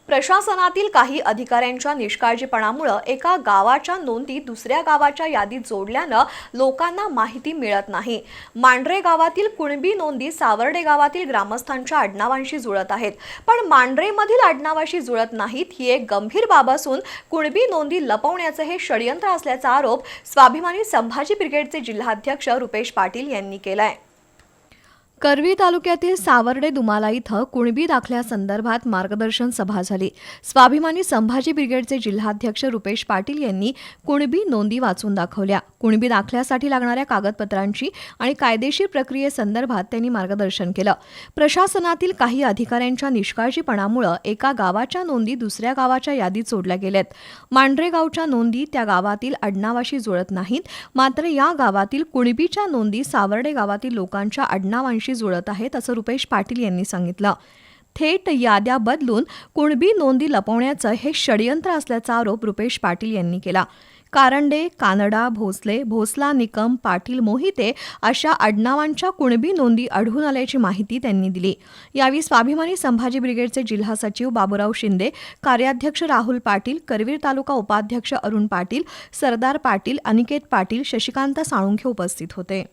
प्रशासनातील काही अधिकाऱ्यांच्या निष्काळजीपणामुळे एका गावाच्या नोंदी दुसऱ्या गावाच्या यादीत जोडल्यानं लोकांना माहिती मिळत नाही। मांढरे गावातील कुणबी नोंदी सावर्डे गावातील ग्रामस्थांच्या आडनावांशी जुळत आहेत, पण मांढरेमधील आडनावाशी जुळत नाहीत। ही एक गंभीर बाब असून कुणबी नोंदी लपवण्याचे हे षडयंत्र असल्याचा आरोप स्वाभिमानी संभाजी ब्रिगेडचे जिल्हाध्यक्ष रुपेश पाटील यांनी केलाय। करवी तालुक्यातील सावर्डे दुमाला इथं कुणबी दाखल्यासंदर्भात मार्गदर्शन सभा झाली। स्वाभिमानी संभाजी ब्रिगेडचे जिल्हाध्यक्ष रुपेश पाटील यांनी कुणबी नोंदी वाचून दाखवल्या। कुणबी दाखल्यासाठी लागणाऱ्या कागदपत्रांची आणि कायदेशीर प्रक्रियेसंदर्भात त्यांनी मार्गदर्शन केलं। प्रशासनातील काही अधिकाऱ्यांच्या निष्काळजीपणामुळे एका गावाच्या नोंदी दुसऱ्या गावाच्या यादीत जोडल्या गेल्यात। मांढरे गावच्या नोंदी त्या गावातील आडनावाशी जुळत नाहीत, मात्र या गावातील कुणबीच्या नोंदी सावर्डे गावातील लोकांच्या आडनावांशी जुळत आहेत, असं रुपेश पाटील यांनी सांगितलं। थेट याद्या बदलून कुणबी नोंदी लपवण्याचं हे षडयंत्र असल्याचा आरोप रुपेश पाटील यांनी केला। कारंडे, कानडा, भोसले, भोसला, निकम, पाटील, मोहिते अशा आडनावांच्या कुणबी नोंदी आढळून आल्याची माहिती त्यांनी दिली। यावेळी स्वाभिमानी संभाजी ब्रिगेडचे जिल्हा सचिव बाबूराव शिंदे, कार्याध्यक्ष राहुल पाटील, करवीर तालुका उपाध्यक्ष अरुण पाटील, सरदार पाटील, अनिकेत पाटील, शशिकांत साळुंखे उपस्थित होते।